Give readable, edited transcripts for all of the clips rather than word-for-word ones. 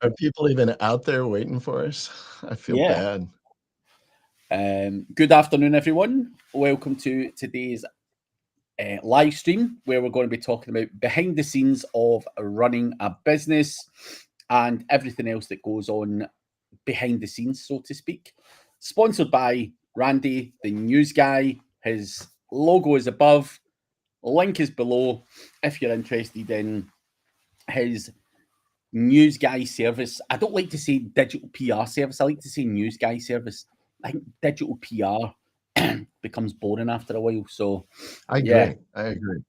Are people even out there waiting for us? I feel Yeah. bad. Good afternoon, everyone. Welcome to today's live stream where we're going to be talking about behind the scenes of running a business and everything else that goes on behind the scenes, so to speak. Sponsored by Randy, the news guy. His logo is above, link is below if you're interested in his news guy service. I don't like to say digital PR service, I like to say news guy service. I think digital PR becomes boring after a while. So I yeah, agree. I agree.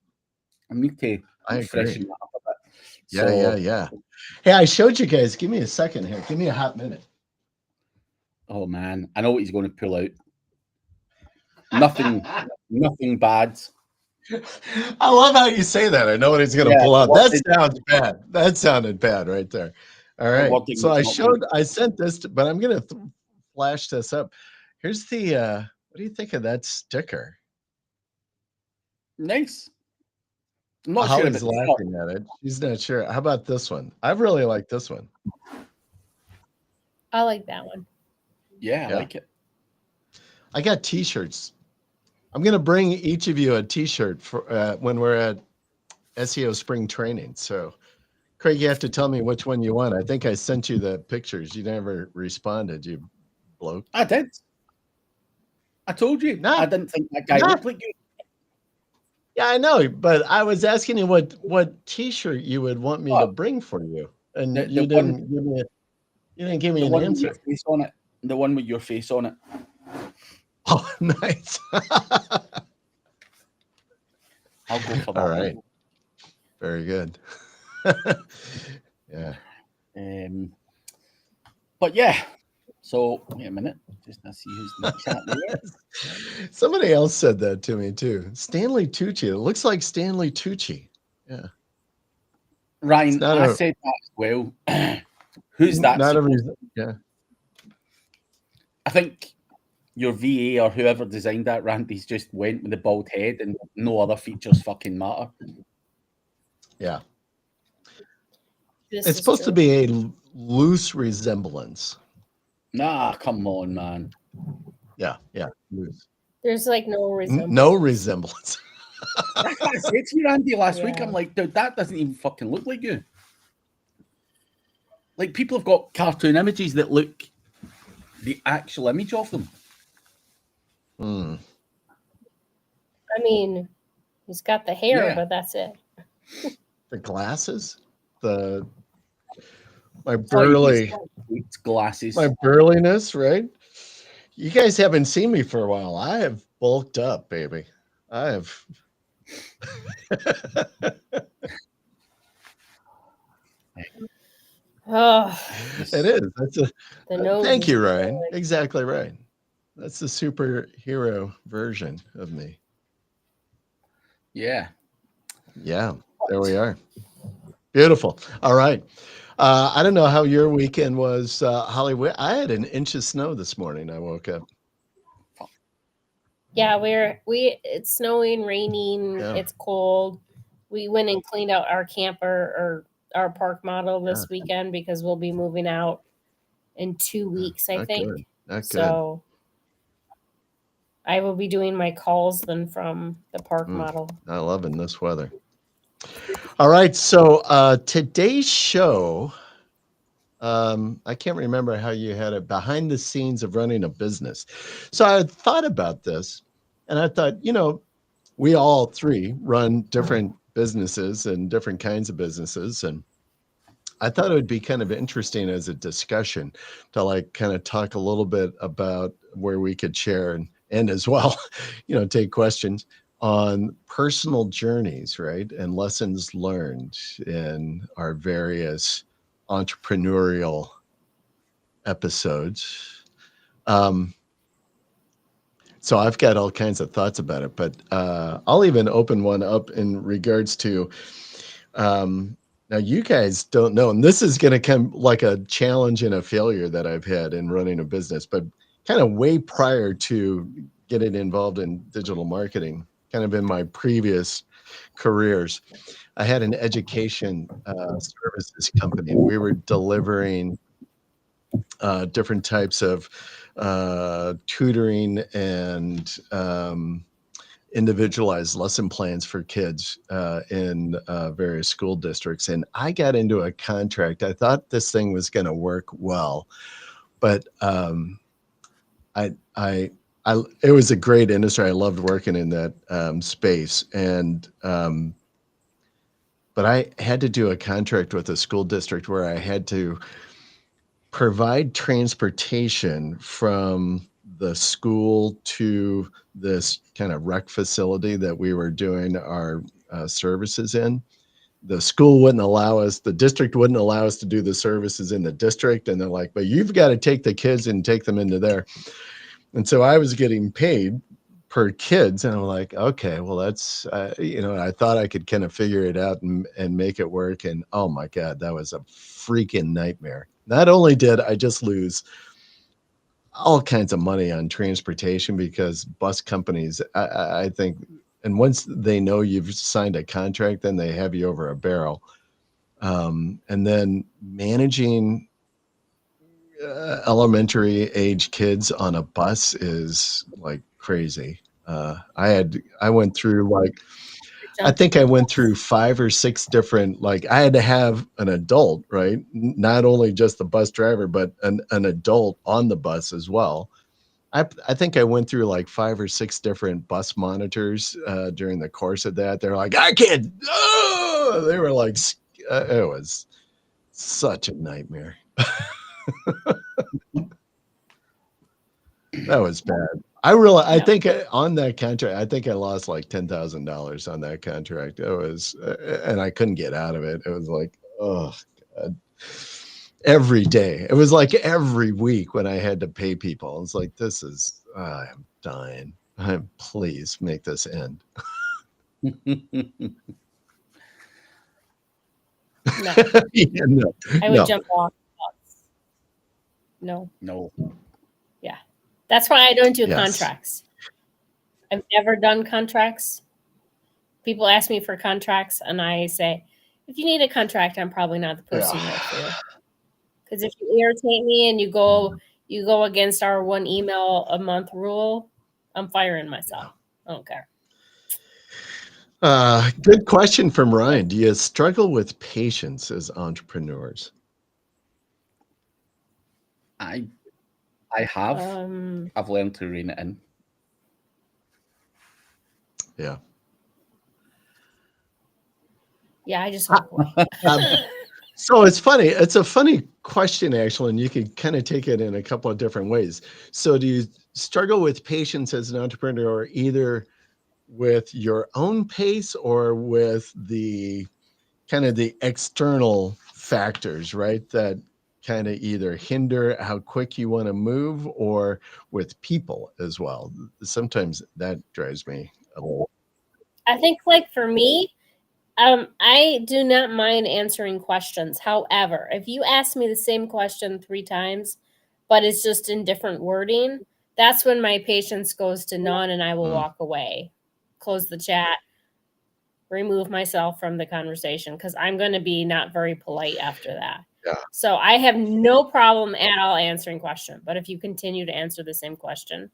I need to I agree. freshen that up a bit. Yeah. Hey, I showed you guys. Give me a second here. Give me a hot minute. Oh man, I know what he's going to pull out. Nothing bad. I love how you say that. I know what he's going to pull out. That sounds bad. That sounded bad right there. All right. So I sent this, but I'm going to flash this up. Here's the, what do you think of that sticker? Nice. I'm not sure. He's laughing at it. He's not sure. How about this one? I really like this one. I like that one. Yeah, I like it. I got t-shirts. I'm going to bring each of you a t-shirt for when we're at SEO spring training. So, Craig, you have to tell me which one you want. I think I sent you the pictures. You never responded, you bloke. I did. I told you. I didn't think that guy looked like you. Yeah, I know, but I was asking you what t-shirt you would want me to bring for you, and you didn't give me an answer. Face on it. The one with your face on it. Oh, nice. I'll go for that. All right. Very good. Yeah. But yeah. So wait a minute. Just to see who's in the chat there. Somebody else said that to me too. Stanley Tucci. It looks like Stanley Tucci. Yeah. Ryan, I said that as well. Who's that? Yeah. I think your VA or whoever designed that, Randy's just went with the bald head and no other features fucking matter. Yeah. It's supposed to be a loose resemblance. Nah, come on, man. Yeah, loose. There's like no resemblance. No resemblance. That's what I said to you, Randy, last week. I'm like, dude, that doesn't even fucking look like you. Like, people have got cartoon images that look the actual image of them. I mean, he's got the hair, but that's it. The glasses? My burly glasses. My burliness, right? You guys haven't seen me for a while. I have bulked up, baby. I have. It is. That's thank you, Ryan. Exactly right. That's the superhero version of me. Yeah. Yeah. There we are. Beautiful. All right. I don't know how your weekend was, Hollywood. I had an inch of snow this morning. I woke up. Yeah, it's snowing, raining, it's cold. We went and cleaned out our camper or our park model this weekend because we'll be moving out in 2 weeks, I think. So I will be doing my calls then from the park model. I love in this weather. All right, so today's show, I can't remember how you had it, behind the scenes of running a business. So I had thought about this, and I thought, we all three run different businesses and different kinds of businesses, and I thought it would be kind of interesting as a discussion to kind of talk a little bit about where we could share and as well, take questions on personal journeys, right? And lessons learned in our various entrepreneurial episodes. So I've got all kinds of thoughts about it, but I'll even open one up in regards to, now you guys don't know, and this is going to come like a challenge and a failure that I've had in running a business, but kind of way prior to getting involved in digital marketing, kind of in my previous careers. I had an education services company, and we were delivering different types of tutoring and individualized lesson plans for kids in various school districts. And I got into a contract. I thought this thing was going to work well, but it was a great industry. I loved working in that space, and but I had to do a contract with a school district where I had to provide transportation from the school to this kind of rec facility that we were doing our services in. The school wouldn't allow us, the district wouldn't allow us to do the services in the district. And they're like, but you've got to take the kids and take them into there. And so I was getting paid per kids. And I'm like, okay, well, that's, I thought I could kind of figure it out and make it work. And oh my God, that was a freaking nightmare. Not only did I just lose all kinds of money on transportation because bus companies, I think, and once they know you've signed a contract, then they have you over a barrel. And then managing elementary age kids on a bus is like crazy. I went through like, I think I went through 5 or 6 different, like I had to have an adult, right? Not only just the bus driver, but an adult on the bus as well. I think I went through like 5 or 6 different bus monitors during the course of that. They're like, I can't, oh! They were like, it was such a nightmare. That was bad. I think on that contract, I think I lost like $10,000 on that contract. It was, and I couldn't get out of it. It was like, oh God. Every day. It was like every week when I had to pay people. It's like, this is, I'm dying. Please make this end. No. Yeah, no. I would jump off. No. Yeah. That's why I don't do contracts. I've never done contracts. People ask me for contracts, and I say, if you need a contract, I'm probably not the person right for you. Because if you irritate me and you go against our 1 email a month rule, I'm firing myself. I don't care. Good question from Ryan. Do you struggle with patience as entrepreneurs? I have. I've learned to rein it in. Yeah. Yeah, I just walk away. So it's funny. It's a funny question, actually, and you can kind of take it in a couple of different ways. So do you struggle with patience as an entrepreneur, either with your own pace or with the kind of the external factors, right? That kind of either hinder how quick you want to move, or with people as well. Sometimes that drives me a little. I think, like, for me, I do not mind answering questions. However, if you ask me the same question 3 times, but it's just in different wording, that's when my patience goes to none, and I will walk away, close the chat, remove myself from the conversation, because I'm going to be not very polite after that. Yeah. So I have no problem at all answering question, but if you continue to answer the same question,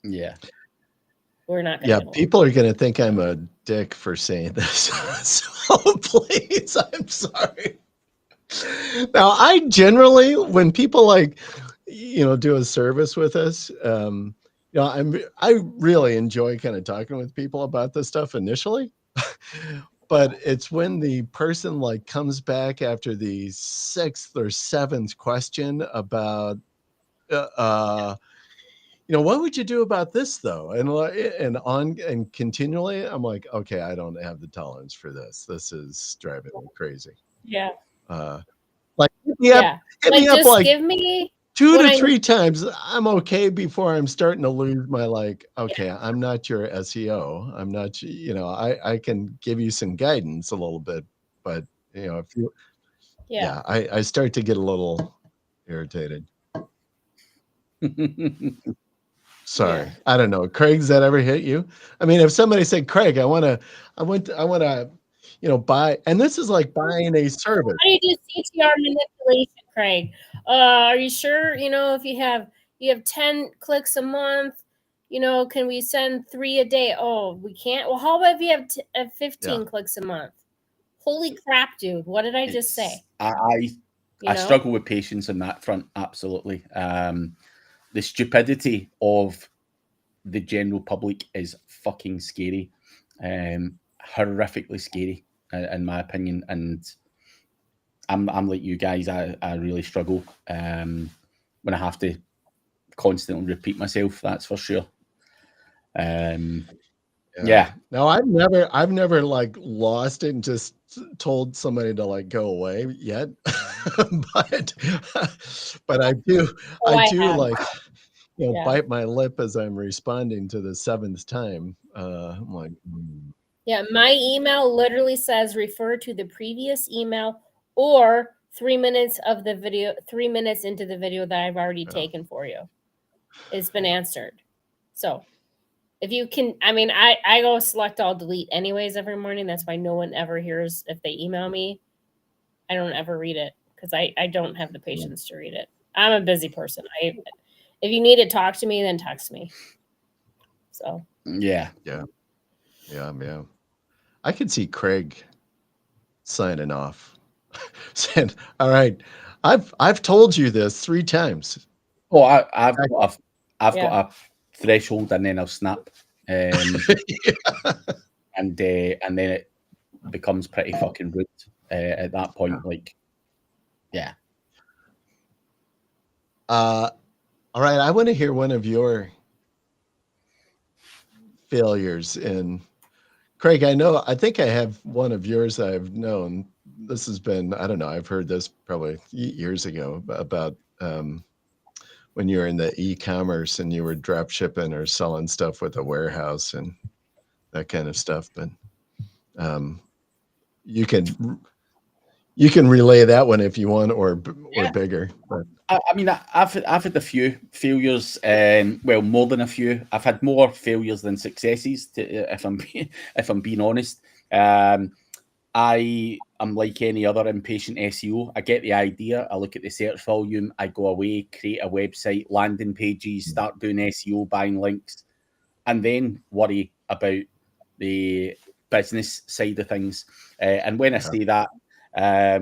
we're not going to. Yeah, people are going to think I'm a dick for saying this. So please, I'm sorry. Now, I generally, when people like, do a service with us, I really enjoy kind of talking with people about this stuff initially. But it's when the person like comes back after the 6th or 7th question about, what would you do about this though? And continually, I'm like, okay, I don't have the tolerance for this. This is driving me crazy. Yeah. Like, hit me up just like give me 2 to 3 times. I'm okay before I'm starting to lose my, like, okay, I'm not your SEO. I'm not, I can give you some guidance a little bit, but if you, I start to get a little irritated. Sorry, I don't know. Craig's that ever hit you? I mean, if somebody said, "Craig, I want to, buy," and this is like buying a service. How do you do CTR manipulation, Craig? Are you sure? If you have 10 clicks a month, can we send 3 a day? Oh, we can't. Well, how about if you have 15 clicks a month? Holy crap, dude! What did I just say? I struggle with patience on that front. Absolutely. The stupidity of the general public is fucking scary, horrifically scary, in my opinion. And I'm like you guys. I really struggle when I have to constantly repeat myself. That's for sure. Yeah. No, I've never like lost it and just told somebody to like go away yet, but I do like bite my lip as I'm responding to the 7th time. I'm like, Yeah, my email literally says refer to the previous email or 3 minutes of the video, 3 minutes into the video that I've already taken for you. It's been answered. So if you can, I mean, I go select all delete anyways every morning. That's why no one ever hears if they email me. I don't ever read it because I don't have the patience to read it. I'm a busy person. If you need to talk to me, then text me. So yeah. I could see Craig signing off, saying, "All right, I've told you this 3 times." Oh, I've got a threshold, and then I'll snap, and then it becomes pretty fucking rude at that point. Like, yeah. All right, I want to hear one of your failures in. Craig, I think I have one of yours I've known. This has been, I don't know, I've heard this probably years ago about when you were in the e-commerce and you were drop shipping or selling stuff with a warehouse and that kind of stuff. But you can relay that one if you want, or bigger. But. I mean, I've had a few failures, well, more than a few. I've had more failures than successes, if I'm being honest. I am like any other impatient SEO. I get the idea. I look at the search volume. I go away, create a website, landing pages, start doing SEO, buying links, and then worry about the business side of things. And when I say that, I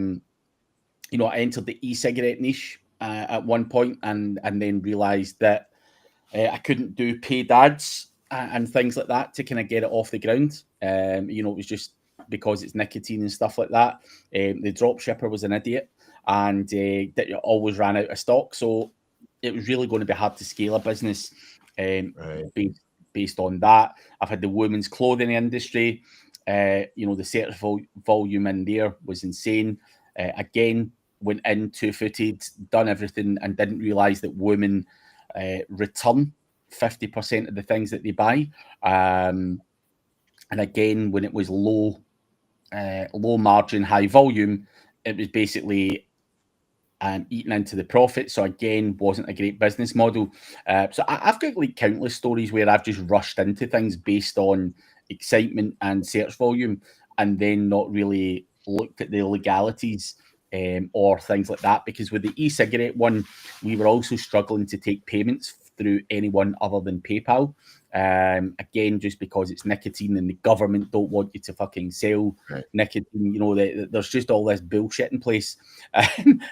entered the e-cigarette niche at one point, and then realised that I couldn't do paid ads and things like that to kind of get it off the ground. It was just because it's nicotine and stuff like that. The drop shipper was an idiot, and that always ran out of stock. So it was really going to be hard to scale a business based on that. I've had the women's clothing industry. The search volume in there was insane. Again, went in two-footed, done everything, and didn't realise that women return 50% of the things that they buy. And again, when it was low margin, high volume, it was basically eating into the profit. So again, wasn't a great business model. So I've got like countless stories where I've just rushed into things based on excitement and search volume, and then not really looked at the legalities or things like that. Because with the e-cigarette one, we were also struggling to take payments through anyone other than PayPal. Again, just because it's nicotine and the government don't want you to fucking sell nicotine. There's just all this bullshit in place.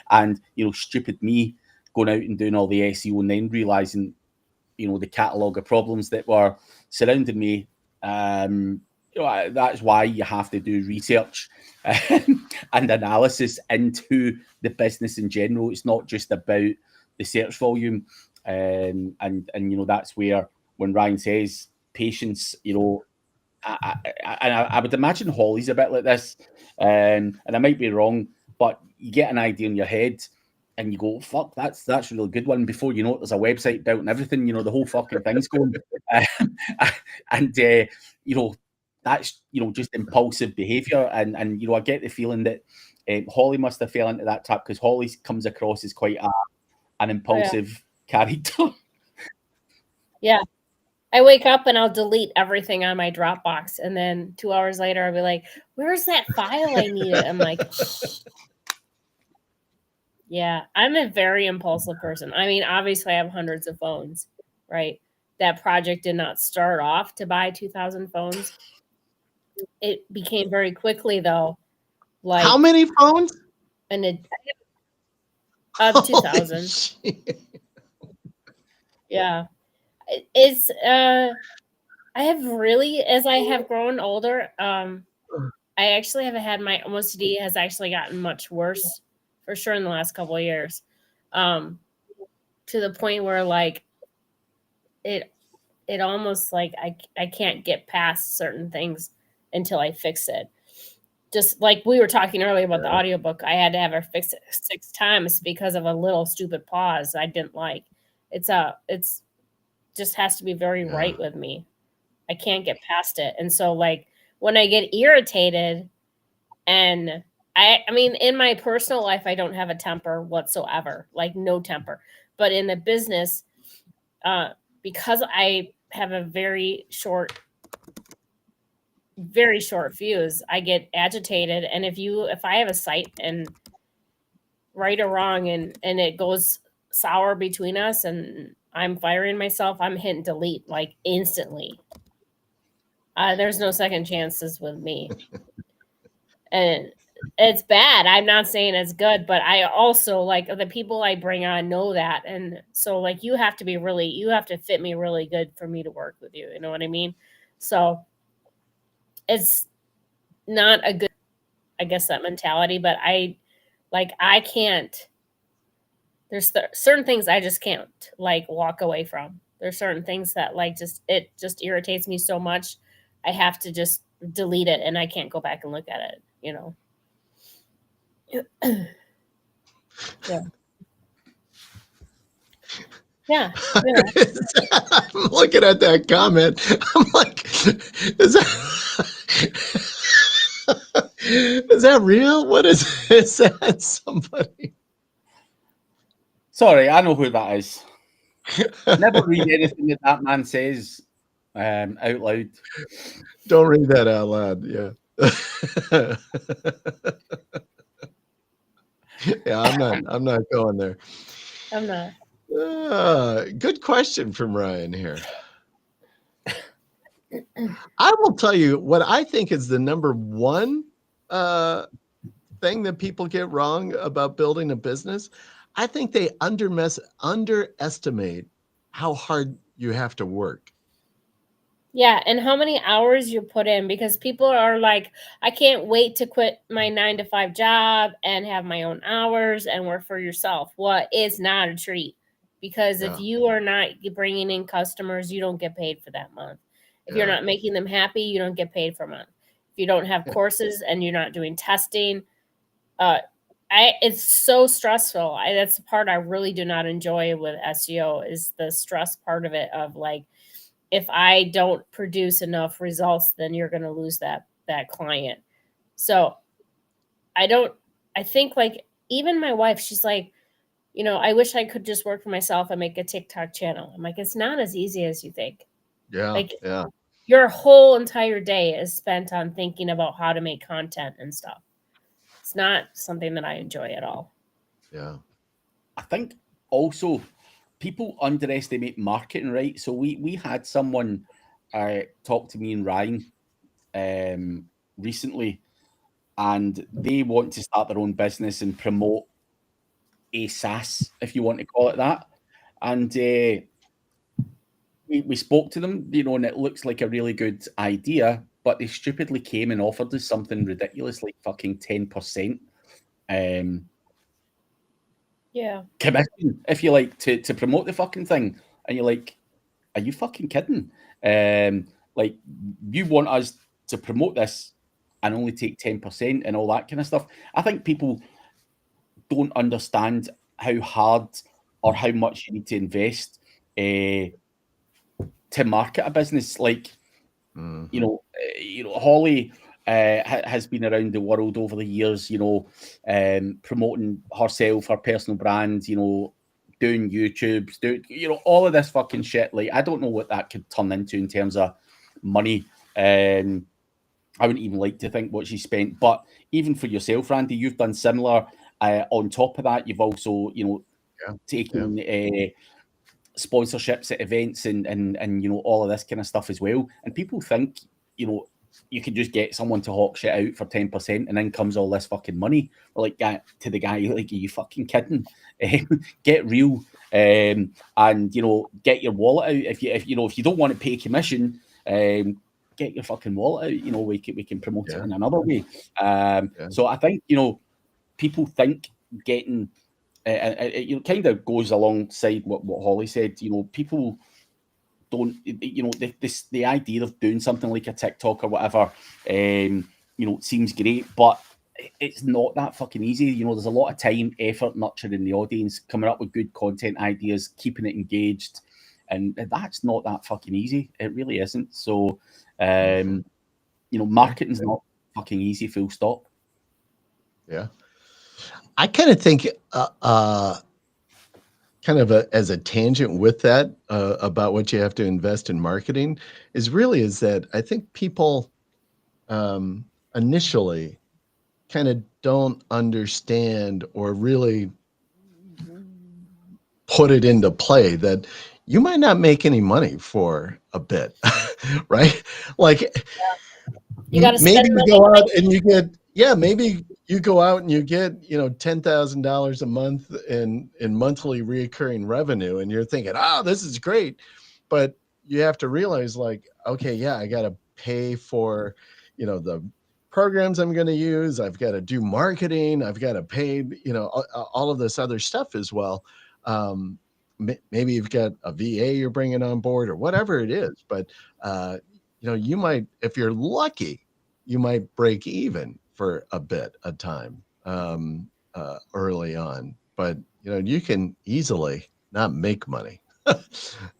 And, stupid me going out and doing all the SEO and then realizing, the catalogue of problems that were surrounding me. That's why you have to do research and analysis into the business in general. It's not just about the search volume. And that's where, when Ryan says patience, I would imagine Holly's a bit like this, and I might be wrong, but you get an idea in your head and you go, fuck, that's a really good one. Before you know it, there's a website built and everything, the whole fucking thing's going. And that's, just impulsive behavior. And I get the feeling that Holly must have fell into that trap, because Holly comes across as quite an impulsive character. Yeah. I wake up and I'll delete everything on my Dropbox. And then 2 hours later, I'll be like, where's that file I needed? I'm like, shh. Yeah, I'm a very impulsive person. I mean, obviously, I have hundreds of phones, right? That project did not start off to buy 2,000 phones. It became very quickly, though, like how many phones? Of 2,000. Yeah, it's I have really, as I have grown older, I actually haven't had my OCD has actually gotten much worse for sure in the last couple of years, to the point where like it almost like I can't get past certain things until I fix it. Just like we were talking earlier about the audiobook, I had to have her fix it 6 times because of a little stupid pause I didn't like. It's just has to be very right with me. I can't get past it. And so like when I get irritated, and I mean in my personal life I don't have a temper whatsoever, like no temper. But in the business, because I have a very short fuse, I get agitated. And if I have a site and right or wrong and it goes sour between us and I'm firing myself, I'm hitting delete like instantly. There's no second chances with me. And it's bad. I'm not saying it's good, but I also like the people I bring on know that. And so like you have to fit me really good for me to work with you. You know what I mean? So it's not a good, I guess, that mentality, but I can't, there's certain things I just can't like walk away from. There's certain things that like it just irritates me so much. I have to just delete it and I can't go back and look at it, you know? Yeah. Yeah. I'm looking at that comment. I'm like, is that real? What is that? Somebody? Sorry, I know who that is. Never read anything that man says out loud. Don't read that out loud. Yeah. Yeah, I'm not going there. I'm not. Good question from Ryan here. I will tell you what I think is the number one thing that people get wrong about building a business. I think they underestimate how hard you have to work. Yeah, and how many hours you put in, because people are like, I can't wait to quit my 9 to 5 job and have my own hours and work for yourself. Well, it's not a treat, because if you are not bringing in customers, you don't get paid for that month. If you're not making them happy, you don't get paid for a month. If you don't have courses and you're not doing testing, it's so stressful. That's the part I really do not enjoy with SEO, is the stress part of it, of like, if I don't produce enough results, then you're going to lose that client. So I think like even my wife, she's like, you know, I wish I could just work for myself and make a TikTok channel. I'm like, it's not as easy as you think. Yeah. Like yeah. your whole entire day is spent on thinking about how to make content and stuff. It's not something that I enjoy at all. Yeah. I think also people underestimate marketing, right? So we had someone talk to me and Ryan recently, and they want to start their own business and promote a SaaS, if you want to call it that. And we spoke to them, you know, and it looks like a really good idea, but they stupidly came and offered us something ridiculous, like fucking 10%. Yeah. Commission, if you like, to promote the fucking thing. And you're like, are you fucking kidding? Like, you want us to promote this and only take 10% and all that kind of stuff. I think people don't understand how hard or how much you need to invest to market a business. Like, you know, Holly has been around the world over the years, you know, promoting herself, her personal brand, you know, doing YouTubes, doing, you know, all of this fucking shit. Like, I don't know what that could turn into in terms of money. I wouldn't even like to think what she spent. But even for yourself, Randy, you've done similar. On top of that, you've also, you know, taken sponsorships at events and you know, all of this kind of stuff as well. And people think, you know, you can just get someone to hawk shit out for 10% and then comes all this fucking money. Or like to the guy, like, are you fucking kidding? Get real, and you know, get your wallet out. If you know, if you don't want to pay commission, get your fucking wallet out. You know, we can promote it in another way. So I think, you know, people think getting you know, kind of goes alongside what Holly said. You know, people don't, you know, the idea of doing something like a TikTok or whatever, you know, seems great, but it's not that fucking easy. You know, there's a lot of time, effort, nurturing the audience, coming up with good content ideas, keeping it engaged, and that's not that fucking easy. It really isn't. So, you know, marketing's not fucking easy, full stop. Yeah. I kind of think, kind of as a tangent with that, about what you have to invest in marketing is that I think people initially kind of don't understand or really put it into play that you might not make any money for a bit, right? Like, you got to maybe spend you money. go out and you get, maybe you go out and you get, you know, $10,000 a month in monthly reoccurring revenue, and you're thinking, oh, this is great. But you have to realize, like, okay, yeah, I got to pay for, you know, the programs I'm going to use. I've got to do marketing. I've got to pay, you know, all of this other stuff as well. Maybe you've got a VA you're bringing on board or whatever it is, but you know, you might, if you're lucky, you might break even for a bit of time early on, but you know, you can easily not make money. But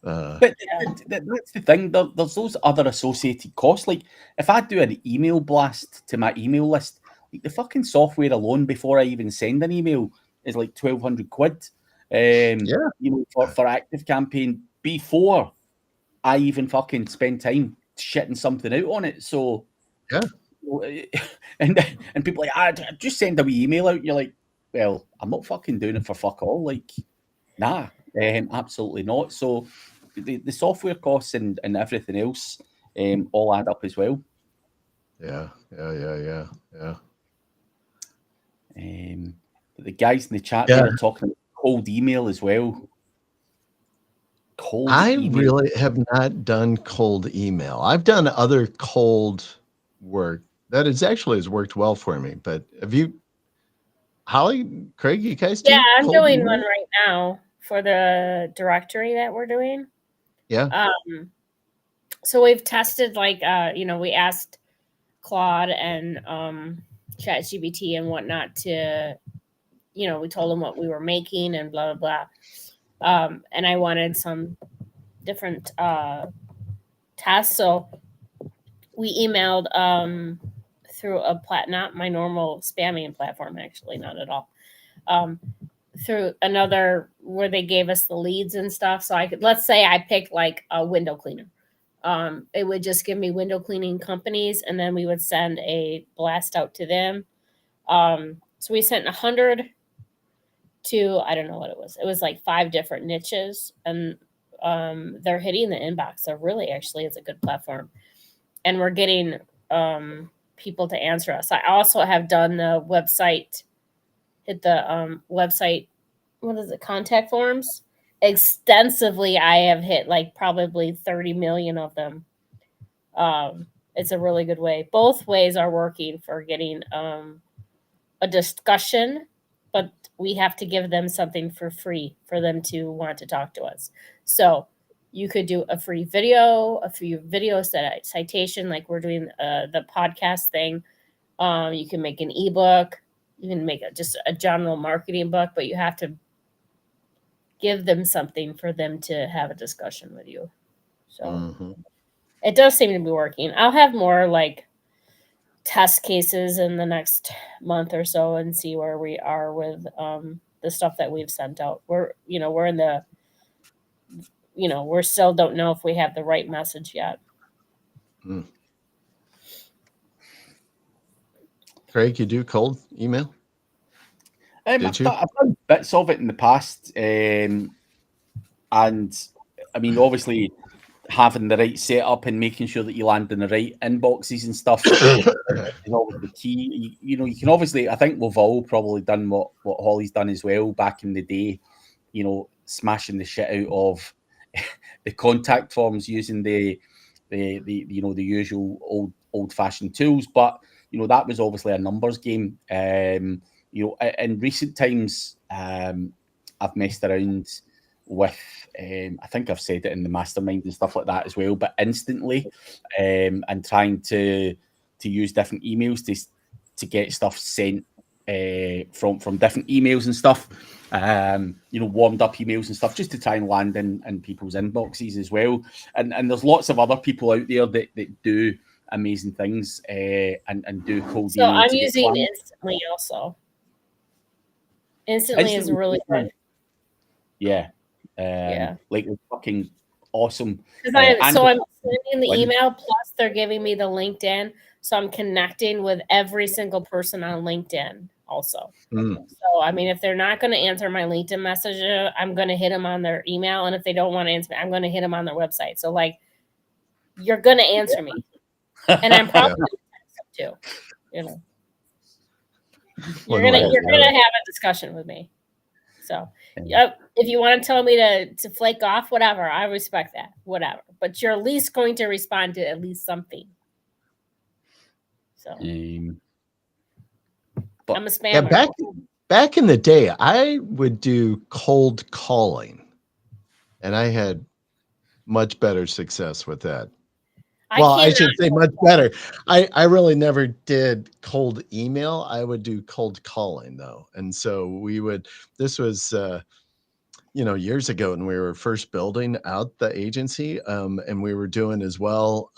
that's the thing. There's those other associated costs. Like, if I do an email blast to my email list, like, the fucking software alone before I even send an email is like 1,200 quid. You know, for Active Campaign before I even fucking spend time shitting something out on it. So and people are like, I just send a wee email out. And you're like, well, I'm not fucking doing it for fuck all. Like, nah, absolutely not. So the software costs and everything else all add up as well. Yeah. But the guys in the chat there are talking about cold email as well. I really have not done cold email. I've done other cold work that has worked well for me. But have you, Holly, Craig, you guys do? Yeah, I'm cold doing email? one right now for the directory that we're doing. Yeah. So we've tested, like, you know, we asked Claude and ChatGPT and whatnot to, you know, we told them what we were making and blah blah blah. And I wanted some different tests, so we emailed through not my normal spamming platform, actually, not at all. Through another where they gave us the leads and stuff. So I could, let's say I picked like a window cleaner. It would just give me window cleaning companies, and then we would send a blast out to them. So we sent 100 to, I don't know what it was. It was like 5 different niches, and they're hitting the inbox. So really, actually, it's a good platform, and we're getting people to answer us. I also have done the website, hit the website, what is it, contact forms extensively. I have hit like probably 30 million of them. It's a really good way. Both ways are working for getting a discussion, but we have to give them something for free for them to want to talk to us. So you could do a free video, citation, like we're doing the podcast thing. You can make an ebook. You can make just a general marketing book, but you have to give them something for them to have a discussion with you. So it does seem to be working. I'll have more like test cases in the next month or so and see where we are with the stuff that we've sent out. We're in the, we're still don't know if we have the right message yet. Craig, you do cold email? I've done bits of it in the past, and I mean, obviously, having the right setup and making sure that you land in the right inboxes and stuff is always the key. You can obviously, I think we've all probably done what Holly's done as well back in the day, smashing the shit out of the contact forms using the usual old fashioned tools. But that was obviously a numbers game. In recent times, I've messed around with, I think I've said it in the mastermind and stuff like that as well, but instantly, and trying to use different emails to get stuff sent from different emails and stuff, warmed up emails and stuff, just to try and land in people's inboxes as well. And there's lots of other people out there that do amazing things and do cold so email. I'm using Instantly also. Instantly is really good. Yeah. Like it's fucking awesome. I'm sending the email, plus they're giving me the LinkedIn, so I'm connecting with every single person on LinkedIn also. So I mean, if they're not going to answer my LinkedIn message, I'm going to hit them on their email, and if they don't want to answer me, I'm going to hit them on their website. So like, you're going to answer me, and I'm probably going to text them too. You're gonna have a discussion with me. So, if you want to tell me to flake off, whatever, I respect that, whatever. But you're at least going to respond to at least something. So, I'm a spammer. Yeah, back in the day, I would do cold calling, and I had much better success with that. I should say much better. I really never did cold email. I would do cold calling though. And so this was, years ago when we were first building out the agency, and we were doing as well,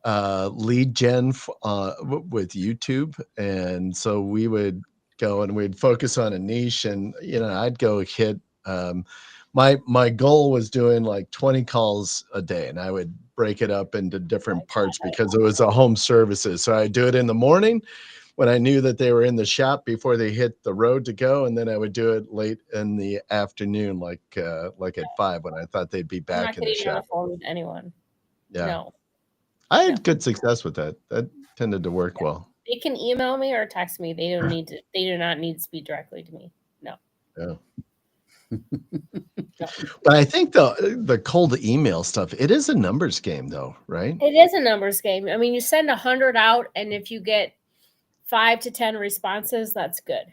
lead gen with YouTube. And so we would go and we'd focus on a niche, and, I'd go hit, my goal was doing like 20 calls a day, and I would break it up into different parts because it was a home services. So I do it in the morning when I knew that they were in the shop before they hit the road to go, and then I would do it late in the afternoon, like at 5 when I thought they'd be back in the shop. I'm not getting on the phone with anyone. Yeah, no. I had good success with that. That tended to work well. They can email me or text me. They do not need to speak directly to me. No. Yeah. But I think the cold email stuff, it is a numbers game though, right? It is a numbers game. I mean, you send 100 out, and if you get 5 to 10 responses, that's good.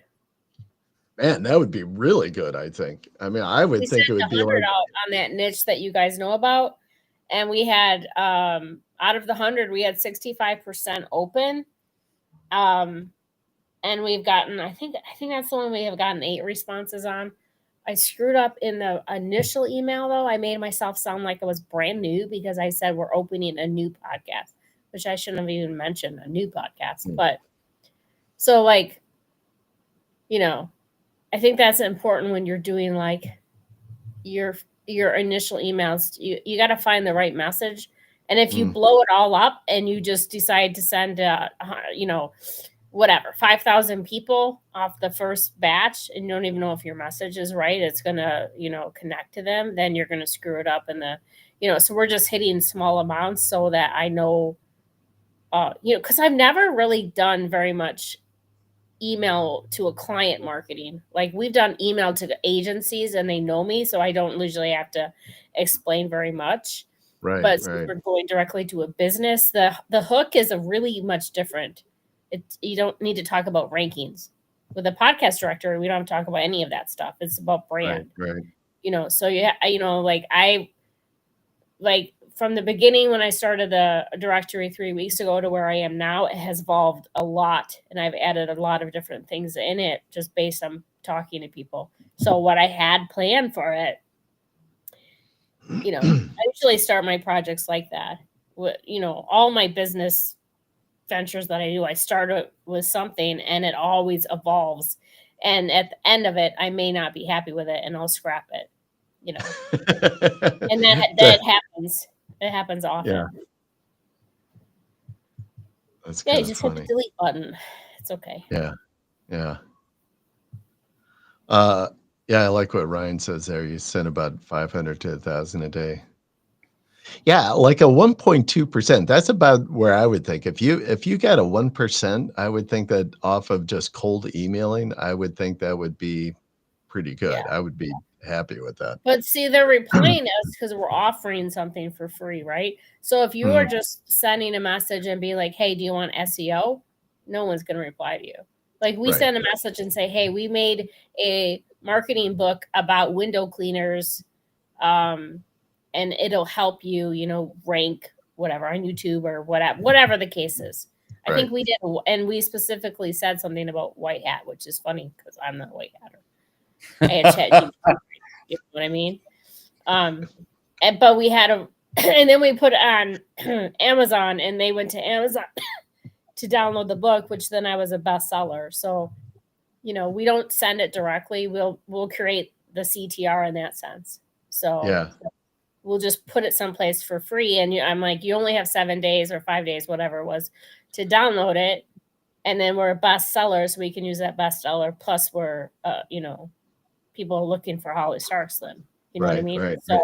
Man, that would be really good, I think. I mean, I would think it would be like out on that niche that you guys know about. And we had out of the 100, we had 65% open. And we've gotten, I think that's the one we have gotten 8 responses on. I screwed up in the initial email, though. I made myself sound like it was brand new because I said we're opening a new podcast, which I shouldn't have even mentioned, a new podcast. But so, like, I think that's important when you're doing like your initial emails. You got to find the right message. And if you blow it all up and you just decide to send, 5,000 people off the first batch, and you don't even know if your message is right, it's going to, connect to them, then you're going to screw it up. So we're just hitting small amounts so that I know, because I've never really done very much email to a client marketing. Like, we've done email to agencies and they know me, so I don't usually have to explain very much. Right. But since we're going directly to a business, the hook is a really much different. You don't need to talk about rankings. With a podcast director, we don't have to talk about any of that stuff. It's about brand. Right. So like from the beginning when I started the directory 3 weeks ago to where I am now, it has evolved a lot, and I've added a lot of different things in it just based on talking to people. So what I had planned for it, I usually start my projects like that. All my business ventures that I do, I start with something and it always evolves. And at the end of it, I may not be happy with it and I'll scrap it, you know. And that happens. It happens often. Yeah. That's you kind of just funny. hit the delete button. It's okay. Yeah. Yeah. Yeah, I like what Ryan says there. You send about 500 to 1,000 a day. Yeah, like a 1.2%. That's about where I would think. If you got a 1%, I would think that off of just cold emailing, I would think that would be pretty good. Yeah. I would be happy with that. But see, they're replying to us because we're offering something for free, right? So if you are just sending a message and be like, hey, do you want SEO? No one's going to reply to you. Like we send a message and say, hey, we made a marketing book about window cleaners, and it'll help you, you know, rank whatever on YouTube or whatever the case is. I think we did, and we specifically said something about white hat, which is funny because I'm not a white hatter. I had ChatGPT, you know what I mean? But we had and then we put it on Amazon, and they went to Amazon to download the book, which then I was a bestseller. So, you know, we don't send it directly. We'll create the CTR in that sense. So we'll just put it someplace for free. And I'm like, you only have 7 days or 5 days, whatever it was, to download it. And then we're a bestseller, so we can use that bestseller. Plus we're, you know, people are looking for Holly Starks then. You know what I mean? So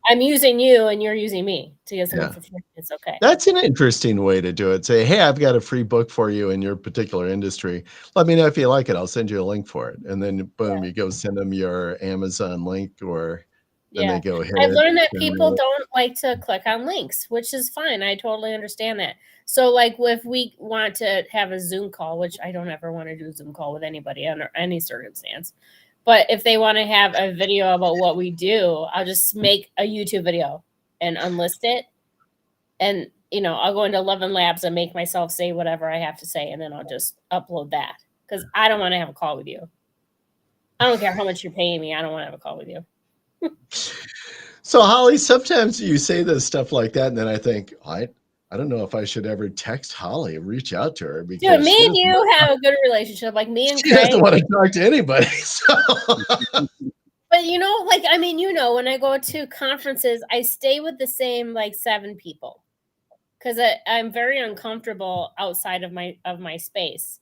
I'm using you and you're using me to get something for free. It's okay. That's an interesting way to do it. Say, hey, I've got a free book for you in your particular industry. Let me know if you like it. I'll send you a link for it. And then boom, you go send them your Amazon link, or then they go ahead. I've learned that people don't like to click on links, which is fine. I totally understand that. So like if we want to have a Zoom call, which I don't ever want to do a Zoom call with anybody under any circumstance, but if they want to have a video about what we do, I'll just make a YouTube video and unlist it. And, you know, I'll go into 11 Labs and make myself say whatever I have to say. And then I'll just upload that because I don't want to have a call with you. I don't care how much you're paying me. I don't want to have a call with you. So, Holly, sometimes you say this stuff like that, and then I think, I don't know if I should ever text Holly, reach out to her. Because dude, me and you have a good relationship. Like me and Craig. She doesn't want to talk to anybody. So. But, you know, like, I mean, you know, when I go to conferences, I stay with the same, like, 7 people. Because I'm very uncomfortable outside of my space.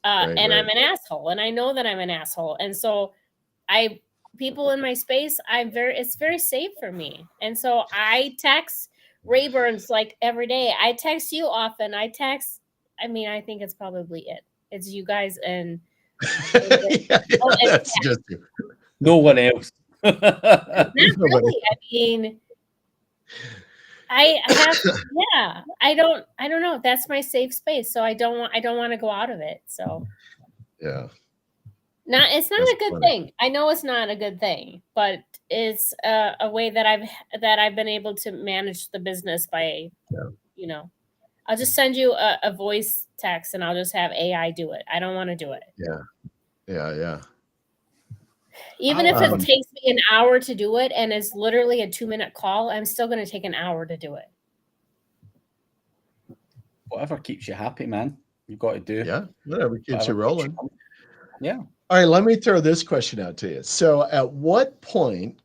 And I'm an asshole. And I know that I'm an asshole. And so people in my space, it's very safe for me. And so I text Rayburns like every day. I text you often. I think it's probably it. It's you guys and that's just you. No one else. Not really. I mean, I don't know. That's my safe space. So I don't want to go out of it. So it's not a good thing. I know it's not a good thing, but it's a way that I've been able to manage the business by, you know, I'll just send you a voice text and I'll just have AI do it. I don't want to do it. Yeah. Even if it takes me an hour to do it and it's literally a 2-minute call, I'm still going to take an hour to do it. Whatever keeps you happy, man. You've got to do. Yeah, whatever keeps you rolling. Yeah. All right, let me throw this question out to you. So at what point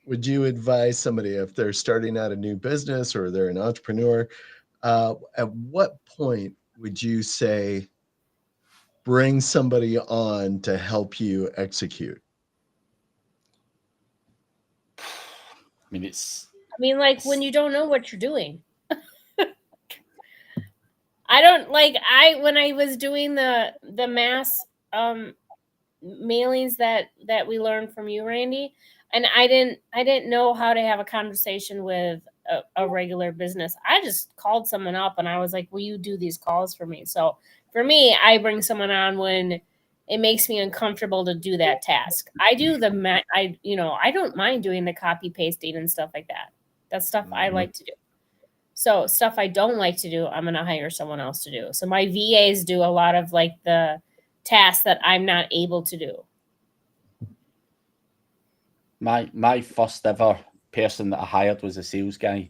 would you advise somebody, if they're starting out a new business or they're an entrepreneur, at what point would you say bring somebody on to help you execute? I mean, like when you don't know what you're doing. When I was doing the mass mailings that we learned from you, Randy, and I didn't know how to have a conversation with a regular business. I just called someone up and I was like, will you do these calls for me? So for me, I bring someone on when it makes me uncomfortable to do that task. I don't mind doing the copy pasting and stuff like that. That's stuff I like to do. So stuff I don't like to do, I'm going to hire someone else to do. So my VAs do a lot of like the tasks that I'm not able to do. My first ever person that I hired was a sales guy.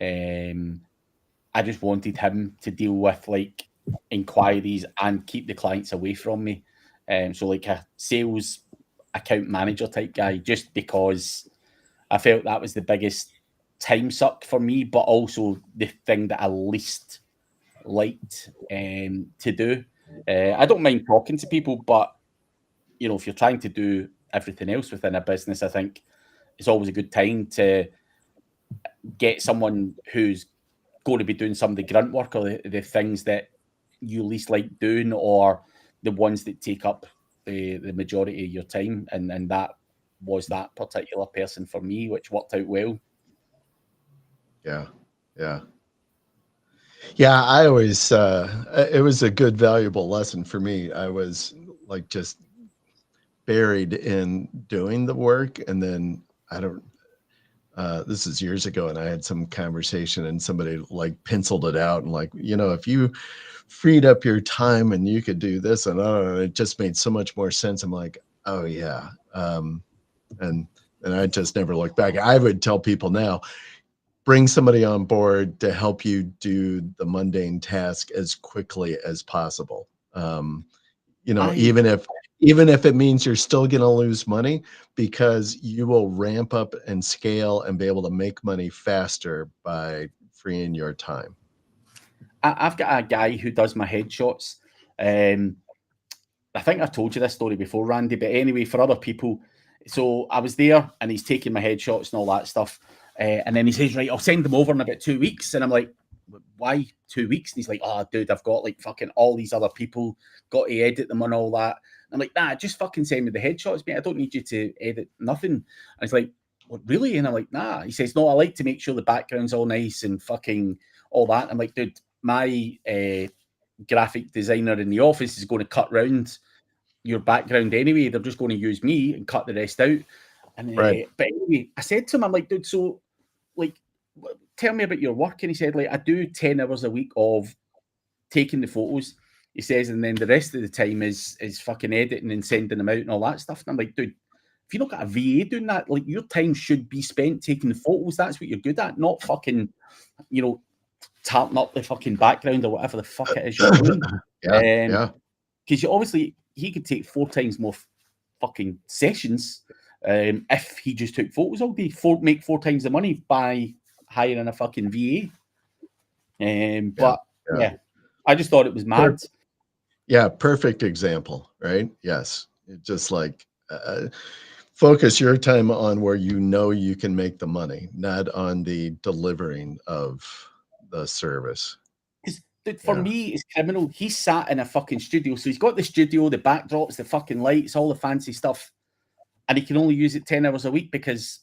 I just wanted him to deal with like inquiries and keep the clients away from me. So like a sales account manager type guy, just because I felt that was the biggest time suck for me, but also the thing that I least liked to do. I don't mind talking to people, but if you're trying to do everything else within a business, I think it's always a good time to get someone who's going to be doing some of the grunt work, or the things that you least like doing, or the ones that take up the majority of your time. And that was that particular person for me, which worked out well. Yeah. I always it was a good, valuable lesson for me. I was like just buried in doing the work, and then this is years ago, and I had some conversation, and somebody like penciled it out, and like, if you freed up your time and you could do this, and it just made so much more sense. I'm like, oh yeah. And I just never looked back. I would tell people now, bring somebody on board to help you do the mundane task as quickly as possible. Even if it means you're still going to lose money, because you will ramp up and scale and be able to make money faster by freeing your time. I've got a guy who does my headshots. I think I've told you this story before, Randy, but anyway, for other people. So I was there, and he's taking my headshots and all that stuff. And then he says, right, I'll send them over in about 2 weeks. And I'm like, why 2 weeks? And he's like, oh, dude, I've got like fucking all these other people, got to edit them and all that. And I'm like, nah, just fucking send me the headshots, mate. I don't need you to edit nothing. And he's like, what, really? And I'm like, nah. He says, no, I like to make sure the background's all nice and fucking all that. I'm like, dude, my graphic designer in the office is going to cut round your background anyway. They're just going to use me and cut the rest out. And Right. But anyway, I said to him, I'm like, dude, so like, tell me about your work. And he said, like, I do 10 hours a week of taking the photos. He says, and then the rest of the time is fucking editing and sending them out and all that stuff. And I'm like, dude, if you look at a VA doing that, like, your time should be spent taking the photos. That's what you're good at, not fucking, tarting up the fucking background or whatever the fuck it is you're doing. Yeah. Because obviously he could take 4 times more fucking sessions if he just took photos all day. Make 4 times the money by hiring a fucking VA. But yeah, I just thought it was mad. Yeah, perfect example, right? Yes, it just like focus your time on where you can make the money, not on the delivering of the service. For me, it's criminal. He sat in a fucking studio, so he's got the studio, the backdrops, the fucking lights, all the fancy stuff, and he can only use it 10 hours a week because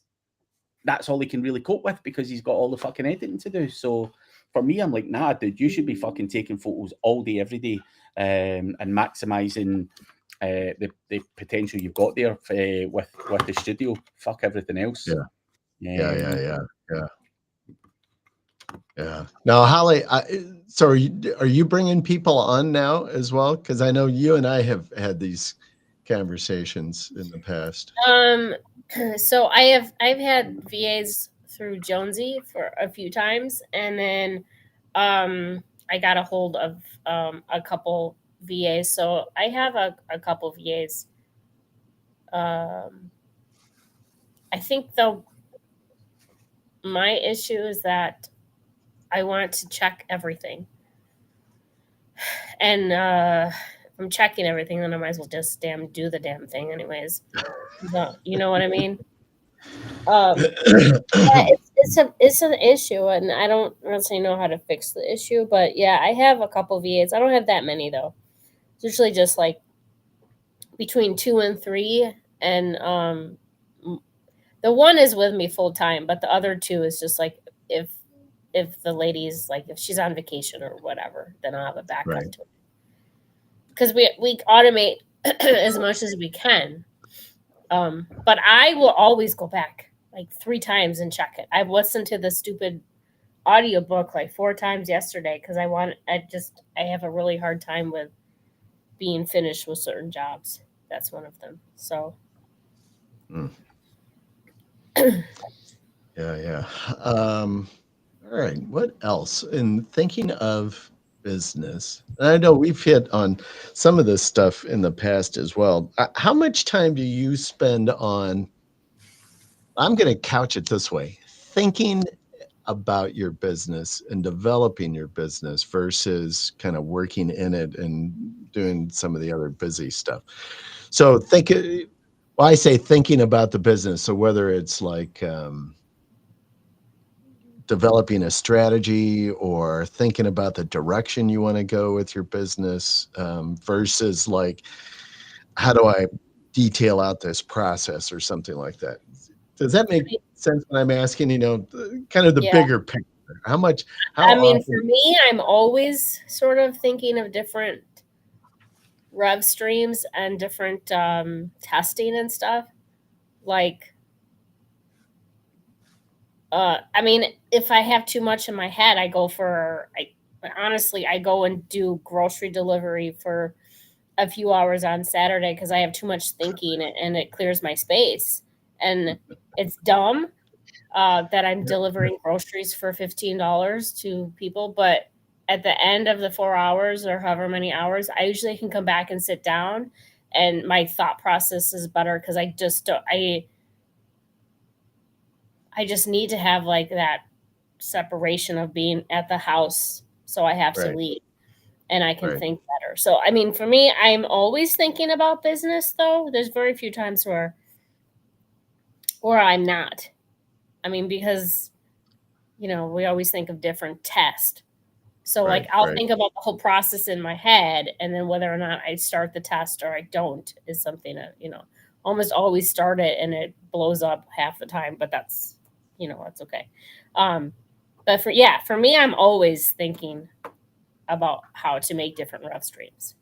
that's all he can really cope with, because he's got all the fucking editing to do. So for me, I'm like, nah, dude, you should be fucking taking photos all day, every day, and maximizing the potential you've got there with the studio. Fuck everything else. Yeah. Now, Holly, so are you bringing people on now as well? Because I know you and I have had these conversations in the past. So I've had VAs through Jonesy for a few times, and then I got a hold of a couple VAs. So I have a couple VAs. I think though my issue is that I want to check everything, and if I'm checking everything, then I might as well just do the damn thing anyways. So, you know what I mean? It's an issue, and I don't really know how to fix the issue. But yeah, I have a couple VAs. I don't have that many though. It's usually just like between 2 and 3, and the one is with me full time, but the other 2 is just like if the lady's like, if she's on vacation or whatever, then I'll have a backup to it. Because we automate as much as we can. But I will always go back like 3 times and check it. I've listened to the stupid audiobook like 4 times yesterday because I have a really hard time with being finished with certain jobs. That's one of them. So. Yeah. All right. What else? In thinking of business, and I know we've hit on some of this stuff in the past as well. How much time do you spend on, I'm going to couch it this way, thinking about your business and developing your business versus kind of working in it and doing some of the other busy stuff? So I say thinking about the business. So whether it's like developing a strategy or thinking about the direction you want to go with your business versus like, how do I detail out this process or something like that? Does that make sense when I'm asking, kind of the bigger picture? How often? For me, I'm always sort of thinking of different rev streams and different testing and stuff. Like, if I have too much in my head, I go and do grocery delivery for a few hours on Saturday because I have too much thinking and it clears my space. And it's dumb that I'm delivering groceries for $15 to people, but at the end of the 4 hours or however many hours, I usually can come back and sit down and my thought process is better because I just need to have like that separation of being at the house. So I have to leave and I can think better. So, for me, I'm always thinking about business though. There's very few times where I'm not. Because, we always think of different tests. So I'll think about the whole process in my head and then whether or not I start the test or I don't is something that, almost always start it and it blows up half the time, but that's okay. But for me, I'm always thinking about how to make different rev streams.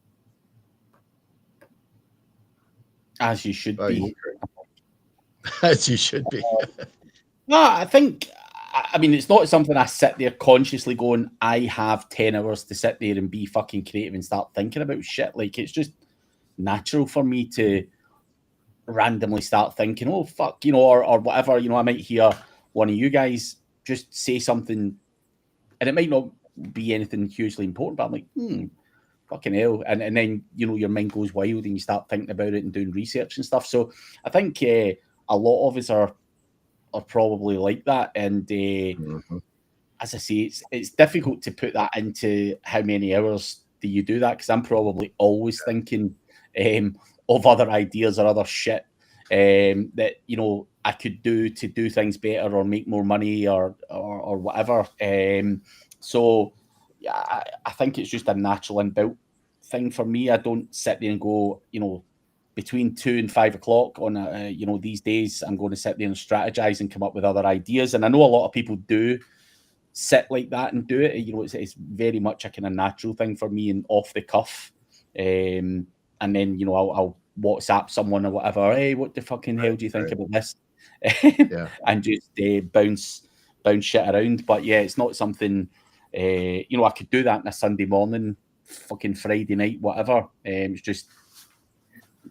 As you should be. As you should be. No, I think, it's not something I sit there consciously going, I have 10 hours to sit there and be fucking creative and start thinking about shit. Like, it's just natural for me to randomly start thinking, oh, fuck, or whatever. I might hear one of you guys just say something, and it might not be anything hugely important, but I'm like, fucking hell. And then, your mind goes wild and you start thinking about it and doing research and stuff. So I think a lot of us are probably like that. And as I say, it's difficult to put that into how many hours do you do that, because I'm probably always thinking of other ideas or other shit that I could do to do things better or make more money or whatever. So yeah, I think it's just a natural inbuilt thing for me. I don't sit there and go, between 2 and 5 o'clock on these days, I'm going to sit there and strategize and come up with other ideas. And I know a lot of people do sit like that and do it. It's very much a kind of natural thing for me and off the cuff. And then, I'll WhatsApp someone or whatever. Hey, what the fucking hell do you think about this? And just bounce shit around. But yeah, it's not something, I could do that on a Sunday morning, fucking Friday night, whatever. It's just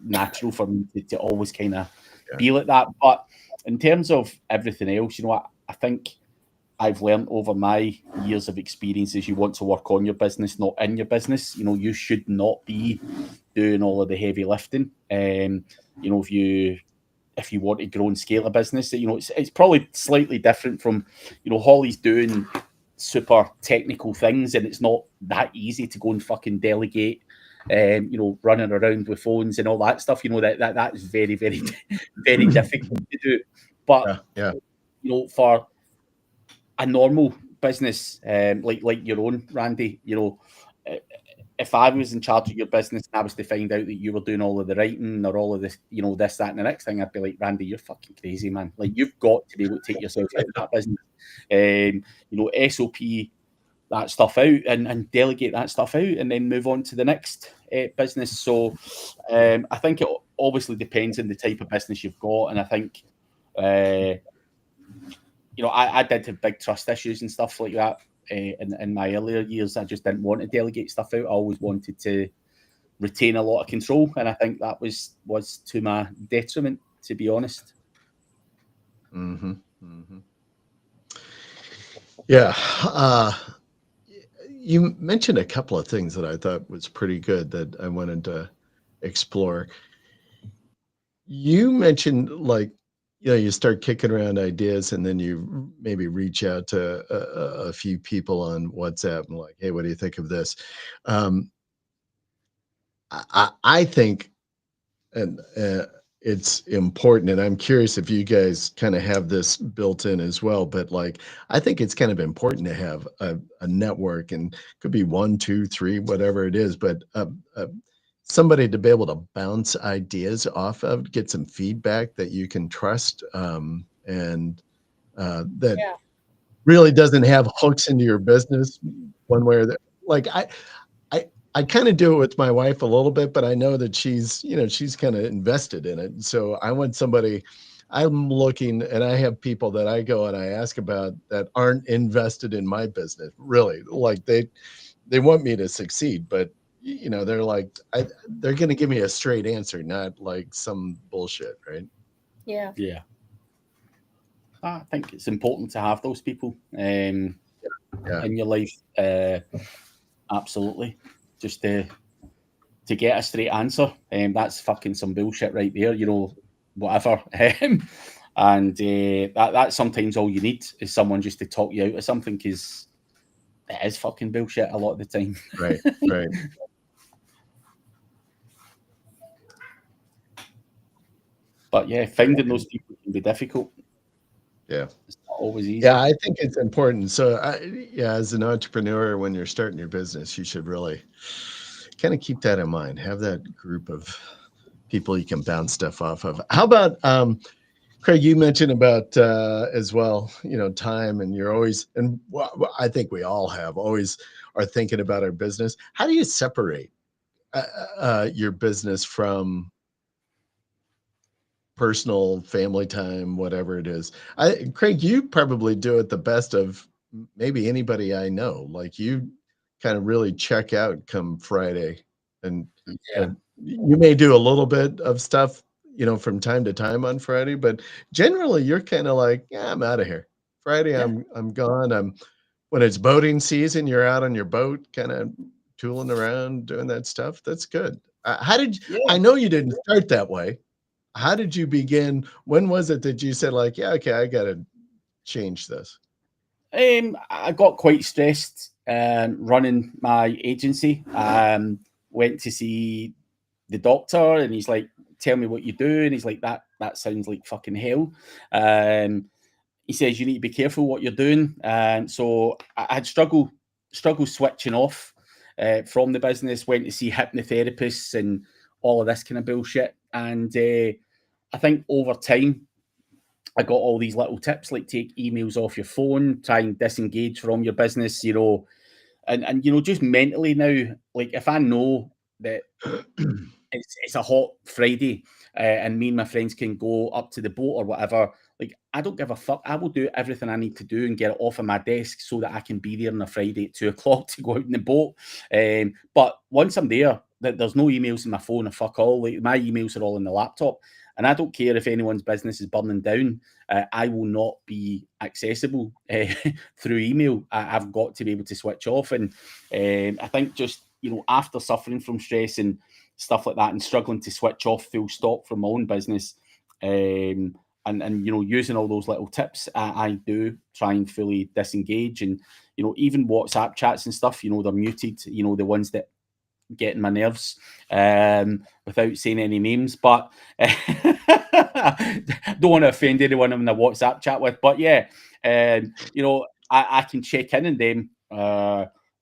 natural for me to always kind of be like that. But in terms of everything else, I think I've learned over my years of experiences, you want to work on your business, not in your business. You should not be doing all of the heavy lifting. If you want to grow and scale a business, it's probably slightly different from, Holly's doing super technical things, and it's not that easy to go and fucking delegate, running around with phones and all that stuff. That is very, very, very difficult to do. But for a normal business, like your own, Randy, if I was in charge of your business and I was to find out that you were doing all of the writing or all of this, this, that, and the next thing, I'd be like, Randy, you're fucking crazy, man. Like, you've got to be able to take yourself out of that business. SOP that stuff out and delegate that stuff out and then move on to the next business. So I think it obviously depends on the type of business you've got. And I think, I did have big trust issues and stuff like that in my earlier years. I just didn't want to delegate stuff out. I always wanted to retain a lot of control. And I think that was to my detriment, to be honest. Yeah. you mentioned a couple of things that I thought was pretty good that I wanted to explore. You mentioned like, you start kicking around ideas and then you maybe reach out to a few people on WhatsApp and like, hey, what do you think of this? Um, I think, and it's important, and I'm curious if you guys kind of have this built in as well, but like, I think it's kind of important to have a network, and could be one, two, three, whatever it is, but somebody to be able to bounce ideas off of, get some feedback that you can trust, and that Yeah. really doesn't have hooks into your business one way or the like. I kind of do it with my wife a little bit, but I know that she's kind of invested in it. So I want somebody. I'm looking, and I have people that I go and I ask about that aren't invested in my business. Really, like they want me to succeed, but they're like they're going to give me a straight answer, not like some bullshit, right? Yeah. Yeah. I think it's important to have those people Yeah. in your life. Absolutely. Just to get a straight answer. That's fucking some bullshit right there, whatever. And that's sometimes all you need is someone just to talk you out of something, because it is fucking bullshit a lot of the time. Right. Right. But yeah, finding those people can be difficult. Yeah. It's not always easy. Yeah, I think it's important. So, yeah, as an entrepreneur, when you're starting your business, you should really kind of keep that in mind. Have that group of people you can bounce stuff off of. How about Craig? You mentioned about as well, time, and you're always, and I think we all have always are thinking about our business. How do you separate your business from personal family time, whatever it is? Craig, you probably do it the best of maybe anybody I know. Like, you kind of really check out come Friday, and Yeah. you may do a little bit of stuff, from time to time on Friday, but generally you're kind of like, yeah, I'm out of here. Friday, Yeah. I'm gone. When it's boating season, you're out on your boat, kind of tooling around, doing that stuff. That's good. Yeah. I know you didn't start that way. How did you begin? When was it that you said like, yeah, okay, I got to change this? I got quite stressed running my agency. Went to see the doctor, and he's like, "Tell me what you do." And he's like, "That sounds like fucking hell." He says you need to be careful what you're doing. And so I had struggle switching off from the business. Went to see hypnotherapists and all of this kind of bullshit. And I think over time I got all these little tips like take emails off your phone, try and disengage from your business, and just mentally now, like if I know that it's a hot Friday, and me and my friends can go up to the boat or whatever. Like, I don't give a fuck. I will do everything I need to do and get it off of my desk so that I can be there on a Friday at 2 o'clock to go out in the boat. But once I'm there, there's no emails in my phone or fuck all. Like, my emails are all in the laptop, and I don't care if anyone's business is burning down. I will not be accessible through email. I've got to be able to switch off, and I think just after suffering from stress and stuff like that and struggling to switch off full stop from my own business, and using all those little tips, I do try and fully disengage. And even WhatsApp chats and stuff, they're muted, the ones that get in my nerves, without saying any names, but don't want to offend anyone I'm in a WhatsApp chat with. But yeah, I can check in on them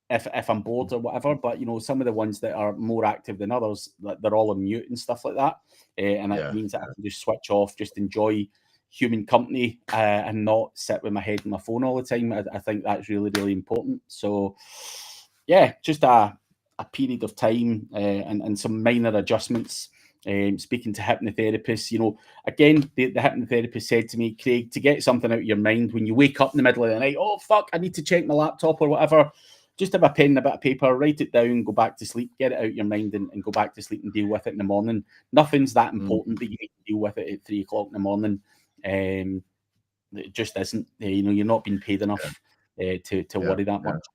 if I'm bored or whatever. But some of the ones that are more active than others, they're all on mute and stuff like that, and it Yeah. means that I can just switch off, just enjoy human company, and not sit with my head in my phone all the time. I think that's really, really important. So yeah, just a period of time, and some minor adjustments. Speaking to hypnotherapists, again, the hypnotherapist said to me, Craig, to get something out of your mind when you wake up in the middle of the night, oh fuck, I need to check my laptop or whatever, just have a pen and a bit of paper, write it down, go back to sleep, get it out of your mind, and go back to sleep and deal with it in the morning. Nothing's that important that you need to deal with it at 3 o'clock in the morning. It just isn't. You're not being paid enough to worry that much.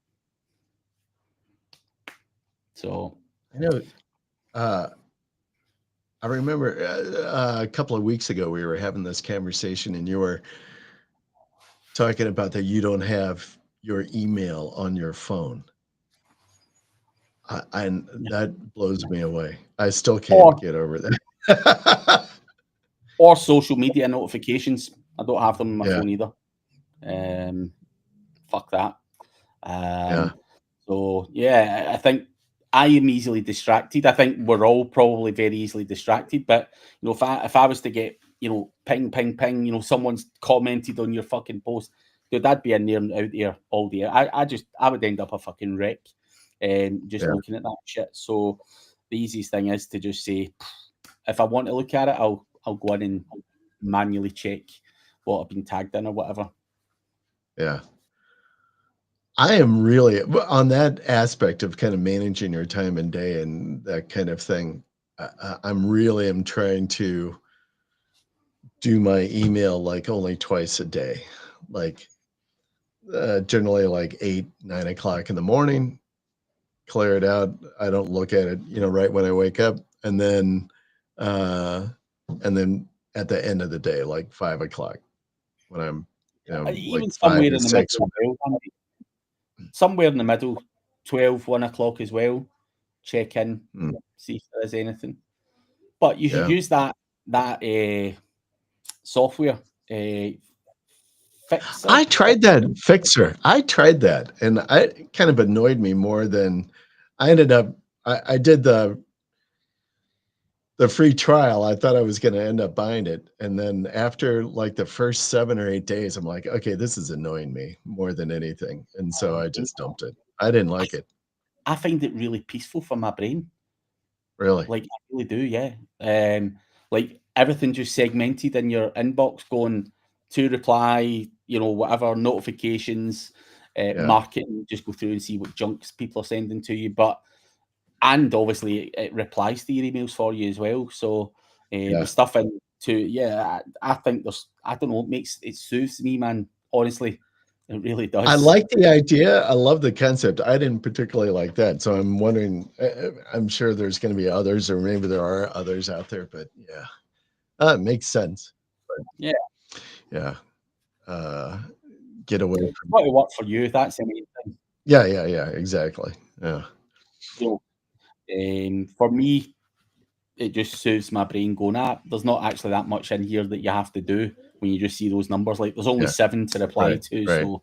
So I know. I remember a couple of weeks ago we were having this conversation, and you were talking about that you don't have your email on your phone. And that blows me away. I still can't get over that. Or social media notifications. I don't have them on my Yeah. phone either. Fuck that. Yeah. So yeah, I think I am easily distracted. I think we're all probably very easily distracted. But you know, if I was to get, you know, ping, ping, ping, you know, someone's commented on your fucking post, dude, I'd be in there and out there all day. I would end up a fucking wreck, just looking at that shit. So the easiest thing is to just say, if I want to look at it, I'll go in and manually check what I've been tagged in or whatever. Yeah. I am really on that aspect of kind of managing your time and day and that kind of thing. I'm really trying to do my email like only twice a day, like generally like 8, 9 o'clock in the morning, clear it out. I don't look at it, you know, right when I wake up, and then at the end of the day, like 5 o'clock when I'm, you know, Even like 5 somewhere to in the 6. middle, somewhere in the middle, 12, 1 o'clock as well. Check in, see if there's anything. But you should use that software. Fixer. I tried that Fixer. I tried that, and it kind of annoyed me more than I ended up. I did the free trial. I thought I was going to end up buying it, and then after like the first 7 or 8 days, I'm like, okay, this is annoying me more than anything, and so I just dumped it. I didn't like it. I find it really peaceful for my brain. Really? Like I really do, yeah. Like everything just segmented in your inbox, going to reply, you know, whatever notifications, marketing. Just go through and see what junks people are sending to you, and obviously it replies to your emails for you as well. So the stuff I think I don't know, it soothes me, man. Honestly, it really does. I like the idea. I love the concept. I didn't particularly like that, so I'm wondering. I'm sure there's going to be others, or maybe there are others out there. But yeah, it makes sense. But, yeah. Get away from. What will work for you? That's the main thing. Yeah. Exactly. Yeah. So, for me, it just soothes my brain going, there's not actually that much in here that you have to do when you just see those numbers. Like, there's only 7 to reply to. Right. So,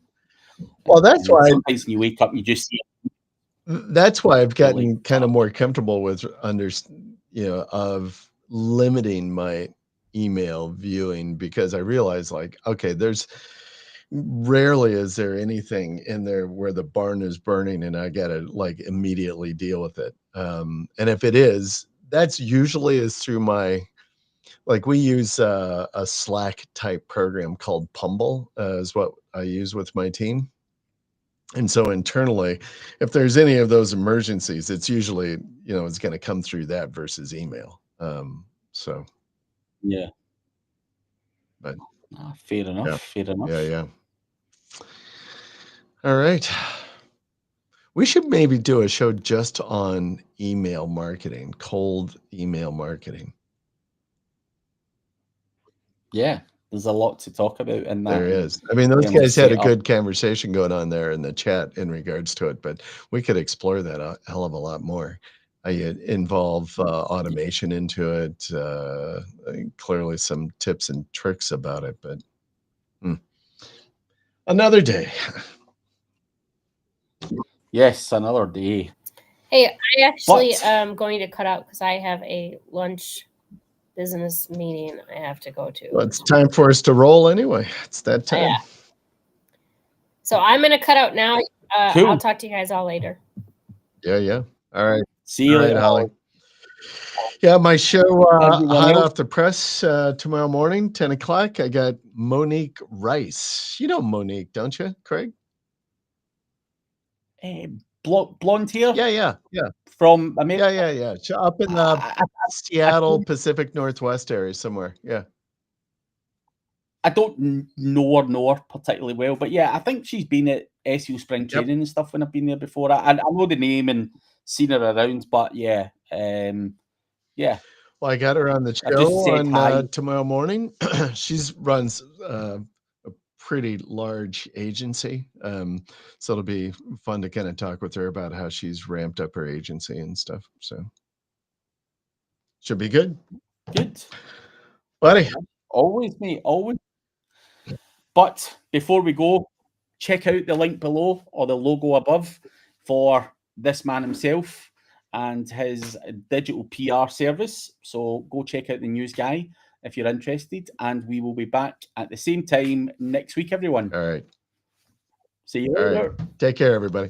well, that's why sometimes when you wake up, you just see it. That's why I've gotten kind of more comfortable with of limiting my email viewing, because I realize, like, okay, there's rarely is there anything in there where the barn is burning and I gotta like immediately deal with it. And if it is, that's usually is through my, like, we use a Slack type program called Pumble, is what I use with my team. And so internally, if there's any of those emergencies, it's usually, it's going to come through that versus email. So. Yeah. But. Fair enough. Yeah. Fair enough. Yeah. All right. We should maybe do a show just on email marketing, cold email marketing. Yeah. There's a lot to talk about in that. There is. I mean, those guys had a good conversation going on there in the chat in regards to it, but we could explore that a hell of a lot more. I involve automation into it, clearly some tips and tricks about it, but another day. Yes, another day. Hey, I actually am going to cut out because I have a lunch business meeting I have to go to. Well, it's time for us to roll anyway. It's that time. Yeah. So I'm going to cut out now. Cool. I'll talk to you guys all later. Yeah. All right. See you later, Holly. Yeah, my show hot off the press tomorrow morning, 10 o'clock. I got Monique Rice. You know Monique, don't you, Craig? Blonde hair? Yeah. From America? Yeah. Up in the Seattle, Pacific Northwest area somewhere. Yeah. I don't know her particularly well, but yeah, I think she's been at SEO Spring Training and stuff when I've been there before. I know the name and seen her around, but yeah. Yeah. Well, I got her on the I've just show said hi. on tomorrow morning. She runs a pretty large agency. So it'll be fun to kind of talk with her about how she's ramped up her agency and stuff. So should be good. Good. Buddy. Always, mate. Always. But before we go, check out the link below or the logo above for this man himself and his digital PR service. So go check out the news guy if you're interested. And we will be back at the same time next week, everyone. All right. See you later. All right. Take care, everybody.